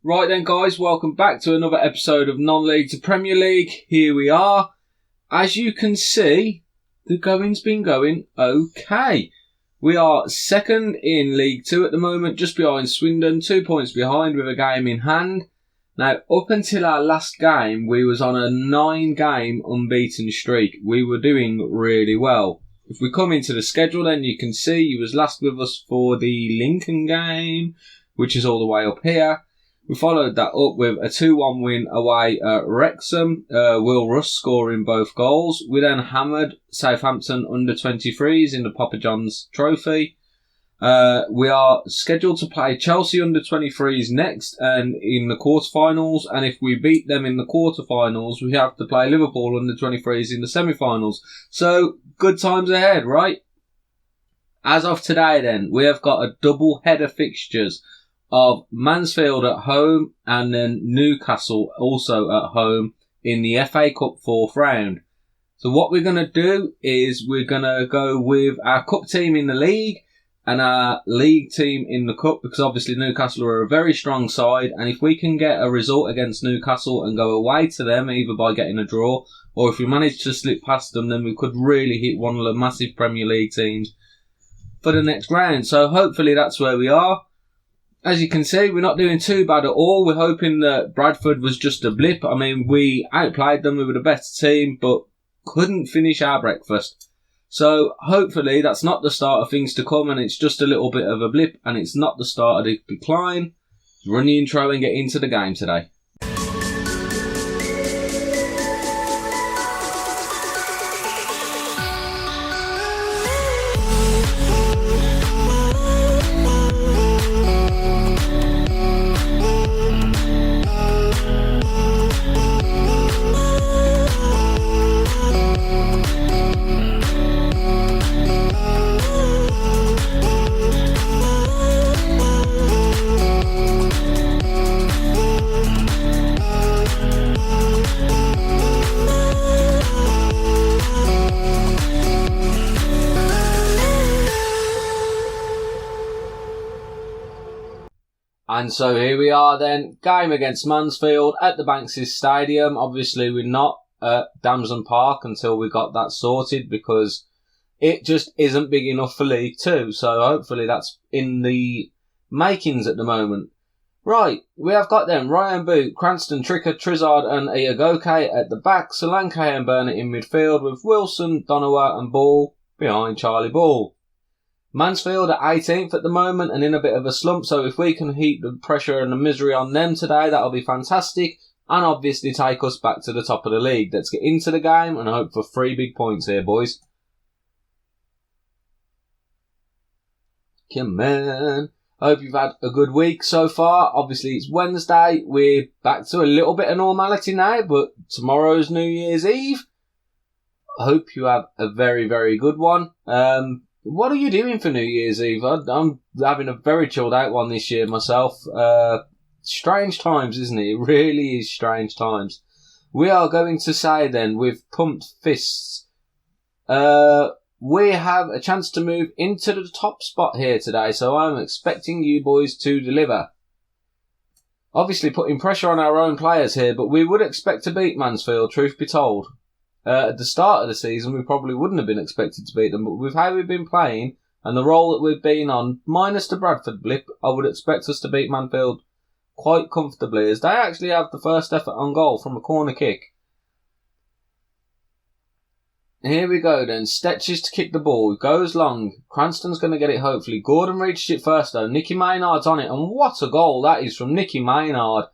Right then, guys, welcome back to another episode of Non-League to Premier League. Here we are. As you can see, the going's been going okay. We are second in League 2 at the moment, just behind Swindon, 2 points behind with a game in hand. Now, up until our last game, we was on a 9-game unbeaten streak. We were doing really well. If we come into the schedule, then you can see you was last with us for the Lincoln game, which is all the way up here. We followed that up with a 2-1 win away at Wrexham. Will Russ scoring both goals. We then hammered Southampton under-23s in the Papa John's Trophy. We are scheduled to play Chelsea under-23s next and in the quarterfinals. And if we beat them in the quarterfinals, we have to play Liverpool under-23s in the semi-finals. So, good times ahead, right? As of today then, we have got a double header fixtures of Mansfield at home and then Newcastle also at home in the FA Cup 4th round. So what we're going to do is we're going to go with our cup team in the league and our league team in the cup, because obviously Newcastle are a very strong side, and if we can get a result against Newcastle and go away to them either by getting a draw or if we manage to slip past them, then we could really hit one of the massive Premier League teams for the next round. So hopefully that's where we are. As you can see, we're not doing too bad at all. We're hoping that Bradford was just a blip. I mean, we outplayed them. We were the better team, but couldn't finish our breakfast. So hopefully that's not the start of things to come and it's just a little bit of a blip and it's not the start of the decline. Run the intro and get into the game today. And so here we are then, game against Mansfield at the Banks' Stadium. Obviously we're not at Damson Park until we got that sorted because it just isn't big enough for League 2. So hopefully that's in the makings at the moment. Right, we have got them Ryan Boot, Cranston, Tricker, Trizard and Iagoke at the back. Solanke and Burnett in midfield with Wilson, Donowa and Ball behind Charlie Ball. Mansfield at 18th at the moment and in a bit of a slump, so if we can heap the pressure and the misery on them today, that'll be fantastic and obviously take us back to the top of the league. Let's get into the game and hope for 3 big points here, boys. Come on. Hope you've had a good week so far. Obviously it's Wednesday, we're back to a little bit of normality now, but tomorrow's New Year's Eve. I hope you have a very, very good one. What are you doing for New Year's Eve? I'm having a very chilled out one this year myself. Strange times, isn't it? It really is strange times. We are going to say then, with pumped fists, we have a chance to move into the top spot here today, so I'm expecting you boys to deliver. Obviously putting pressure on our own players here, but we would expect to beat Mansfield, truth be told. At the start of the season, we probably wouldn't have been expected to beat them, but with how we've been playing and the role that we've been on, minus the Bradford blip, I would expect us to beat Mansfield quite comfortably, as they actually have the first effort on goal from a corner kick. Here we go then, Stetches to kick the ball, goes long, Cranston's going to get it hopefully, Gordon reaches it first though, Nicky Maynard's on it, and what a goal that is from Nicky Maynard.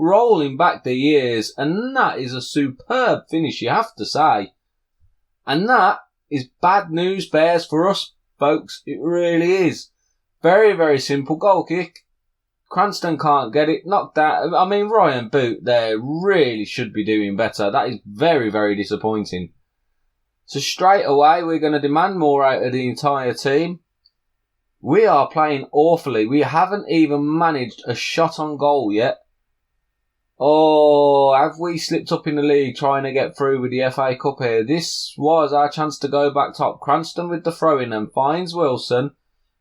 Rolling back the years, and that is a superb finish, you have to say. And that is bad news bears for us, folks. It really is. Very, very simple goal kick. Cranston can't get it. Knocked out. I mean, Ryan Boot there really should be doing better. That is very, very disappointing. So straight away, we're going to demand more out of the entire team. We are playing awfully. We haven't even managed a shot on goal yet. Oh, have we slipped up in the league trying to get through with the FA Cup here? This was our chance to go back top. Cranston with the throw-in and finds Wilson.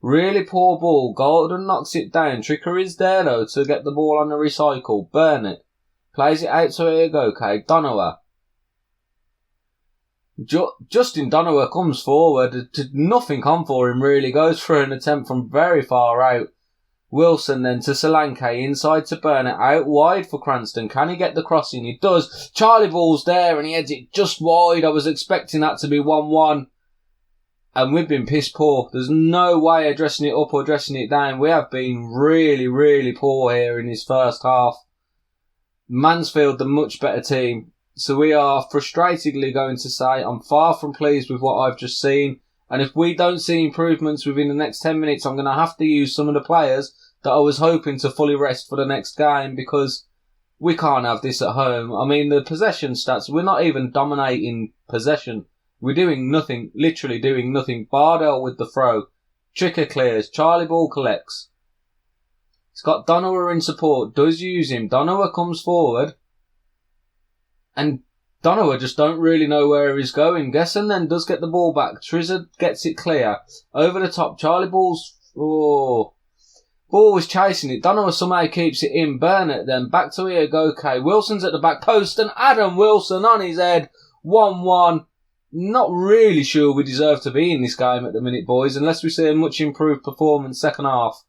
Really poor ball. Golden knocks it down. Tricker is there though to get the ball on the recycle. Burnett plays it out to Iagoke. Donowa. Justin Donowa comes forward. Nothing on for him really. Goes for an attempt from very far out. Wilson then to Solanke. Inside to Burnett. Out wide for Cranston. Can he get the crossing? He does. Charlie Ball's there and he heads it just wide. I was expecting that to be 1-1. And we've been piss poor. There's no way of dressing it up or dressing it down. We have been really, really poor here in this first half. Mansfield, the much better team. So we are frustratedly going to say I'm far from pleased with what I've just seen. And if we don't see improvements within the next 10 minutes, I'm going to have to use some of the players that I was hoping to fully rest for the next game because we can't have this at home. I mean, the possession stats, we're not even dominating possession. We're doing nothing, literally doing nothing. Bardell with the throw. Tricker clears. Charlie Ball collects. He's got Donowa in support. Does use him. Donowa comes forward. And Donowa just don't really know where he's going. Gesson then does get the ball back. Trizard gets it clear. Over the top. Charlie Ball's... Oh. Ball was chasing it. Donowa somehow keeps it in. Burnett then back to Iagoke. Wilson's at the back post. And Adam Wilson on his head. 1-1. Not really sure we deserve to be in this game at the minute, boys, unless we see a much improved performance second half.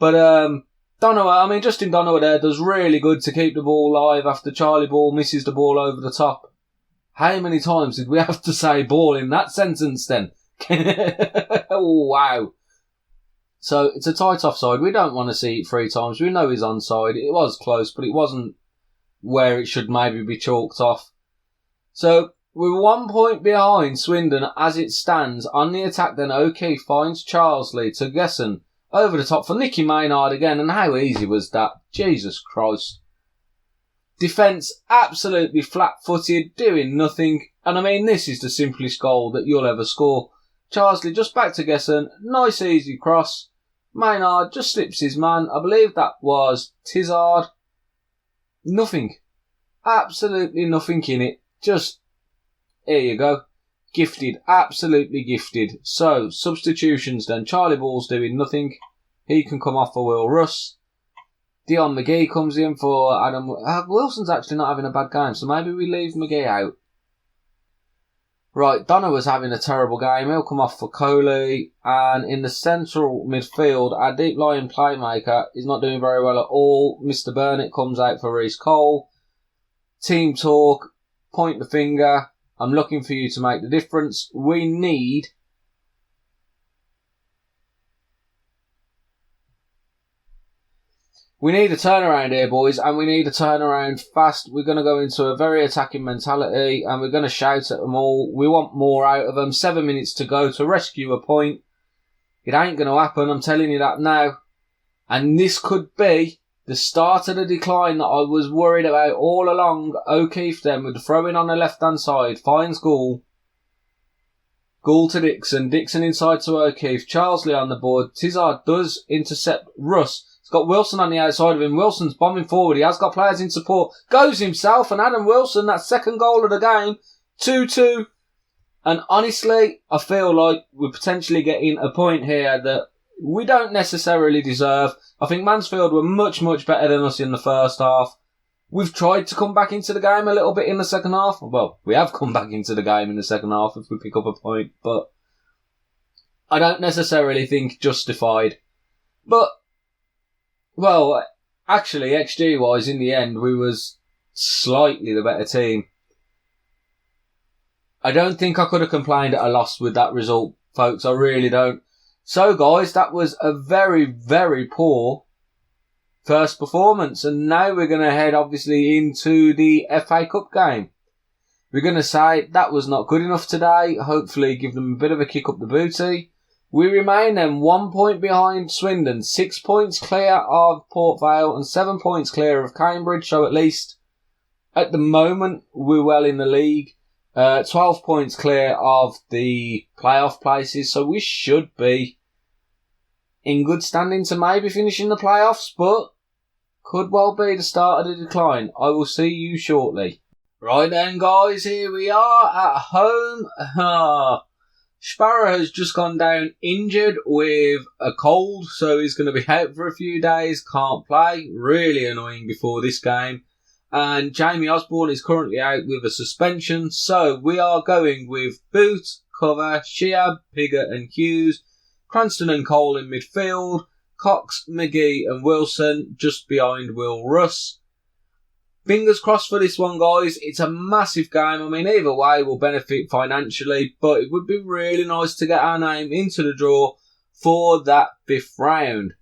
But Justin Donowa there does really good to keep the ball live after Charlie Ball misses the ball over the top. How many times did we have to say ball in that sentence then? Wow. So it's a tight offside. We don't want to see it 3 times. We know he's onside. It was close, but it wasn't where it should maybe be chalked off. So we're 1 point behind Swindon as it stands. On the attack then, O'Keefe finds Charlesley to Gesson. Over the top for Nicky Maynard again. And how easy was that? Jesus Christ. Defence absolutely flat-footed, doing nothing. And I mean, this is the simplest goal that you'll ever score. Charlesley just back to Gesson. Nice easy cross. Maynard just slips his man. I believe that was Tizard. Nothing. Absolutely nothing in it. Just... Here you go. Gifted. Absolutely gifted. So, substitutions then. Charlie Ball's doing nothing. He can come off for Will Russ. Dion McGee comes in for Adam... Wilson's actually not having a bad game, so maybe we leave McGee out. Right, Donowa's having a terrible game. He'll come off for Coley. And in the central midfield, our deep-lying playmaker is not doing very well at all. Mr. Burnett comes out for Reece Cole. Team talk. Point the finger. I'm looking for you to make the difference. We need a turnaround here, boys, and we need a turnaround fast. We're going to go into a very attacking mentality, and we're going to shout at them all. We want more out of them. 7 minutes to go to rescue a point. It ain't going to happen, I'm telling you that now. And this could be the start of the decline that I was worried about all along. O'Keefe then with the throw-in on the left-hand side. Finds Gould. Gould to Dixon. Dixon inside to O'Keefe. Charlesley on the board. Tizard does intercept Russ. He's got Wilson on the outside of him. Wilson's bombing forward. He has got players in support. Goes himself and Adam Wilson, that second goal of the game. 2-2. And honestly, I feel like we're potentially getting a point here that we don't necessarily deserve. I think Mansfield were much, much better than us in the first half. We've tried to come back into the game a little bit in the second half. Well, we have come back into the game in the second half if we pick up a point, but I don't necessarily think justified. But, well, actually, XG-wise, in the end, we was slightly the better team. I don't think I could have complained at a loss with that result, folks. I really don't. So, guys, that was a very, very poor first performance. And now we're going to head, obviously, into the FA Cup game. We're going to say that was not good enough today. Hopefully give them a bit of a kick up the booty. We remain then 1 point behind Swindon, 6 points clear of Port Vale and 7 points clear of Cambridge. So at least at the moment we're well in the league. 12 points clear of the playoff places. So we should be in good standing to maybe finish in the playoffs, but could well be the start of the decline. I will see you shortly. Right then, guys, here we are at home. Sparrow has just gone down injured with a cold, so he's going to be out for a few days, can't play. Really annoying before this game. And Jamie Osborne is currently out with a suspension, so we are going with Boot, Cover, Sheab, Piggott and Hughes, Cranston and Cole in midfield, Cox, McGee and Wilson just behind Will Russ. Fingers crossed for this one, guys. It's a massive game. I mean, either way will benefit financially, but it would be really nice to get our name into the draw for that 5th round.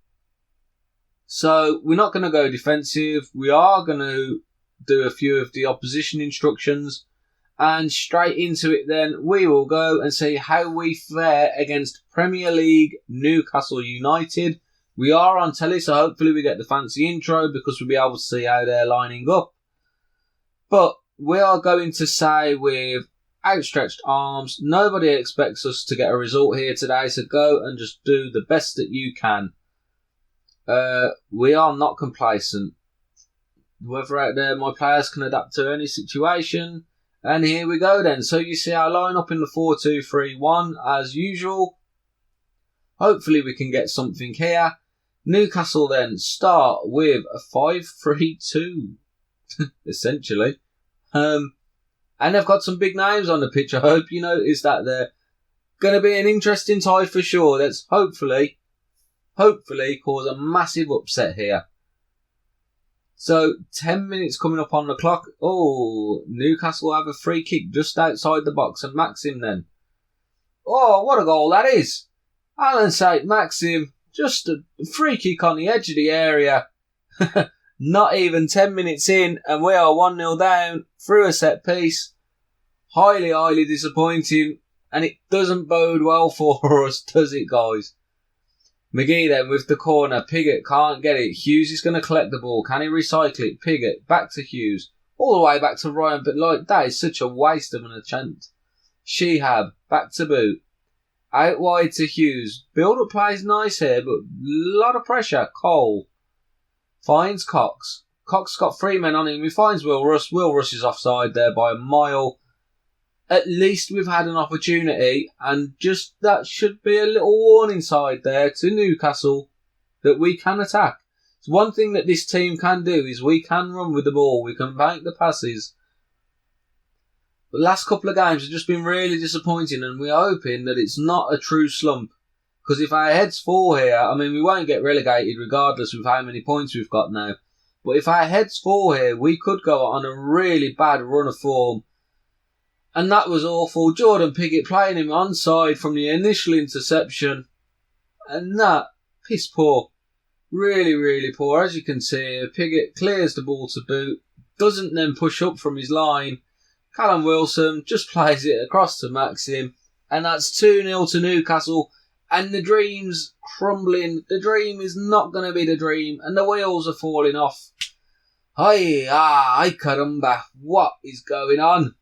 So we're not going to go defensive. We are going to do a few of the opposition instructions, and straight into it then we will go and see how we fare against Premier League Newcastle United. We are on telly, so hopefully we get the fancy intro because we'll be able to see how they're lining up. But we are going to say with outstretched arms, nobody expects us to get a result here today, so go and just do the best that you can. We are not complacent. Whoever out there, my players can adapt to any situation. And here we go then. So you see our line up in the 4-2-3-1 as usual. Hopefully we can get something here. Newcastle then start with a 5-3-2. Essentially. And they've got some big names on the pitch. I hope you notice that they're going to be an interesting tie for sure. Let's hopefully cause a massive upset here. So 10 minutes coming up on the clock. Oh, Newcastle have a free kick just outside the box, and Maxim then. Oh, what a goal that is. Alan St. Maxim, just a free kick on the edge of the area. Not even 10 minutes in, and we are 1-0 down through a set piece. Highly, highly disappointing, and it doesn't bode well for us, does it, guys? McGee then with the corner. Piggott can't get it. Hughes is going to collect the ball. Can he recycle it? Piggott back to Hughes. All the way back to Ryan, but that is such a waste of an attempt. Shehab back to Boot. Out wide to Hughes. Build-up plays nice here, but a lot of pressure. Cole finds Cox. Cox got 3 men on him. He finds Will Russ. Will Russ is offside there by a mile. At least we've had an opportunity, and just that should be a little warning side there to Newcastle that we can attack. It's one thing that this team can do is we can run with the ball. We can make the passes. The last couple of games have just been really disappointing, and we're hoping that it's not a true slump. Because if our heads fall here, I mean, we won't get relegated regardless of how many points we've got now. But if our heads fall here, we could go on a really bad run of form. And that was awful. Jordan Piggott playing him onside from the initial interception. And that, piss poor. Really, really poor. As you can see, Piggott clears the ball to Boot. Doesn't then push up from his line. Callum Wilson just plays it across to Maxim. And that's 2-0 to Newcastle. And the dream's crumbling. The dream is not going to be the dream. And the wheels are falling off. Ay caramba. What is going on?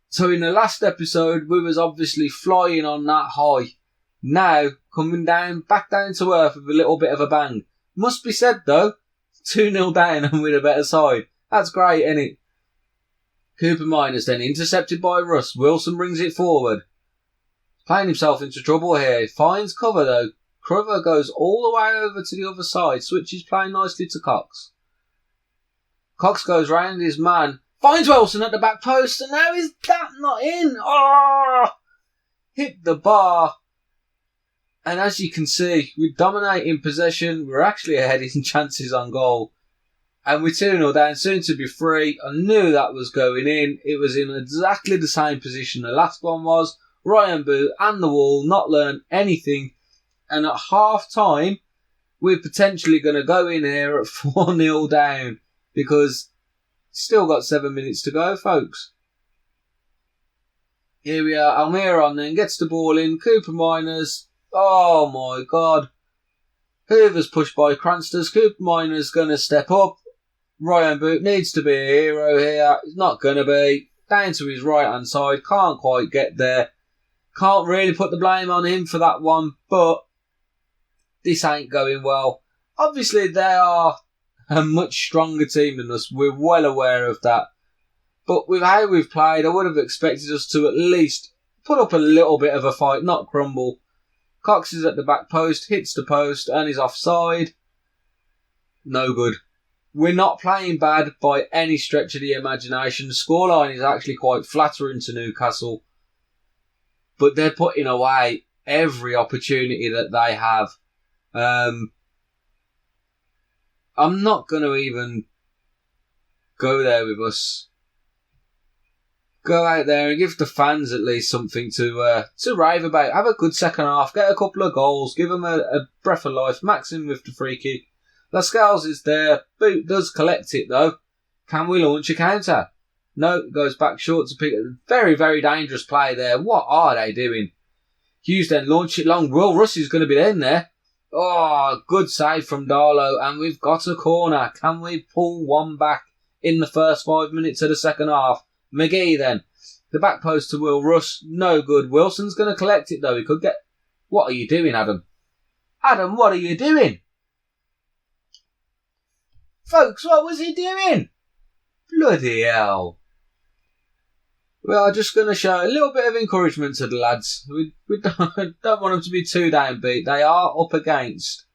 So in the last episode, we was obviously flying on that high. Now, coming down, back down to earth with a little bit of a bang. Must be said though, 2-0 down and with a better side. That's great, isn't it? Cooper Miners then intercepted by Russ. Wilson brings it forward. Playing himself into trouble here. He finds cover though. Cover goes all the way over to the other side. Switches playing nicely to Cox. Cox goes round his man. Finds Wilson at the back post, and now is that not in? Oh! Hit the bar. And as you can see, we're dominating possession. We're actually ahead in chances on goal. And we're 2-0 down, soon to be 3. I knew that was going in. It was in exactly the same position the last one was. Ryan Boot and the wall, not learned anything. And at half time, we're potentially going to go in here at 4-0 down. Because still got 7 minutes to go, folks. Here we are. Almiron then gets the ball in. Cooper Miners. Oh my God. Hoover's pushed by Cranston. Cooper Miners going to step up. Ryan Boot needs to be a hero here. He's not going to be. Down to his right hand side. Can't quite get there. Can't really put the blame on him for that one. But this ain't going well. Obviously they are a much stronger team than us. We're well aware of that. But with how we've played, I would have expected us to at least put up a little bit of a fight, not crumble. Cox is at the back post, hits the post, and is offside. No good. We're not playing bad by any stretch of the imagination. The scoreline is actually quite flattering to Newcastle. But they're putting away every opportunity that they have. I'm not going to even go there with us. Go out there and give the fans at least something to rave about. Have a good second half. Get a couple of goals. Give them a breath of life. Maxim with the free kick. Lascelles is there. Boot does collect it though. Can we launch a counter? No, it goes back short to pick a very, very dangerous play there. What are they doing? Hughes then launch it long. Will Russ is going to be in there. Oh, good save from Darlow. And we've got a corner. Can we pull one back in the first 5 minutes of the second half? McGee then. The back post to Will Russ. No good. Wilson's going to collect it though. He could get... What are you doing, Adam? Adam, what are you doing? Folks, what was he doing? Bloody hell. We are just going to show a little bit of encouragement to the lads. We don't want them to be too downbeat. They are up against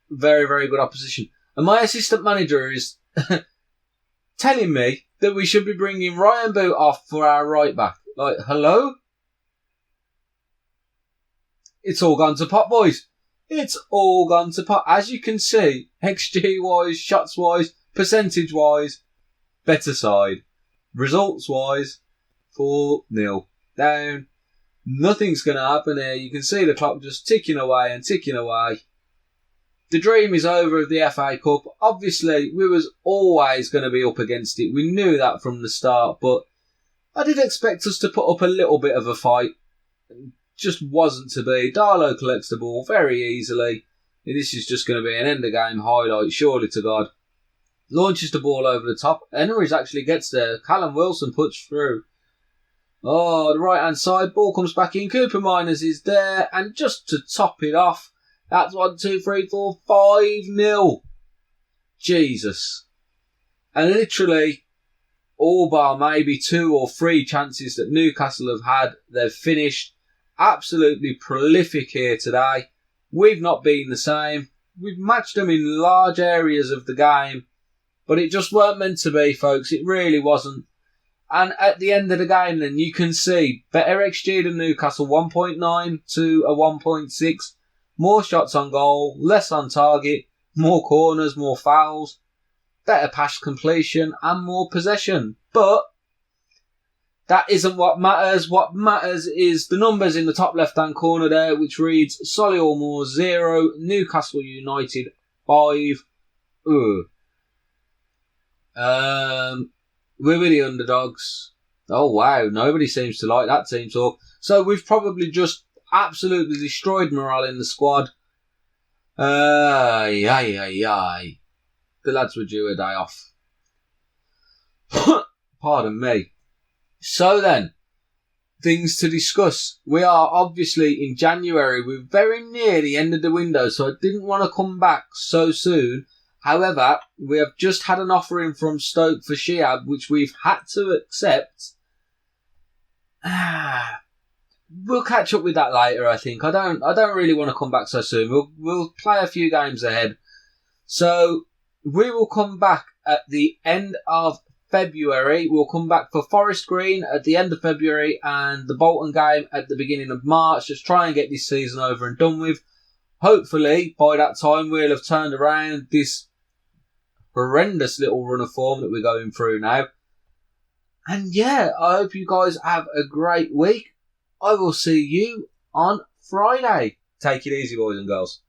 very, very good opposition. And my assistant manager is telling me that we should be bringing Ryan Boot off for our right back. Like, hello? It's all gone to pot, boys. It's all gone to pot. As you can see, XG-wise, shots-wise, percentage-wise, better side. Results-wise, 4-0. Down. Nothing's going to happen here. You can see the clock just ticking away and ticking away. The dream is over of the FA Cup. Obviously, we was always going to be up against it. We knew that from the start, but I did expect us to put up a little bit of a fight. It just wasn't to be. Darlow collects the ball very easily. This is just going to be an end-of-game highlight, surely to God. Launches the ball over the top. Henrys actually gets there. Callum Wilson puts through. Oh, the right-hand side. Ball comes back in. Cooper Miners is there. And just to top it off, that's 1, 2, 3, 4, 5-0. Jesus. And literally, all bar maybe 2 or 3 chances that Newcastle have had, they've finished. Absolutely prolific here today. We've not been the same. We've matched them in large areas of the game. But it just weren't meant to be, folks. It really wasn't. And at the end of the game, then, you can see better XG than Newcastle, 1.9 to a 1.6. More shots on goal, less on target, more corners, more fouls, better pass completion, and more possession. But that isn't what matters. What matters is the numbers in the top left-hand corner there, which reads Solihull 0, Newcastle United 5. We were the underdogs. Oh wow, nobody seems to like that team talk. So we've probably just absolutely destroyed morale in the squad. The lads were due a day off. Pardon me. So then, things to discuss. We are obviously in January. We're very near the end of the window, so I didn't want to come back so soon. However, we have just had an offer in from Stoke for Shiab, which we've had to accept. We'll catch up with that later, I think. I don't really want to come back so soon. We'll play a few games ahead. So we will come back at the end of February. We'll come back for Forest Green at the end of February and the Bolton game at the beginning of March. Just try and get this season over and done with. Hopefully, by that time, we'll have turned around this horrendous little run of form that we're going through now. And yeah, I hope you guys have a great week. I will see you on Friday. Take it easy, boys and girls.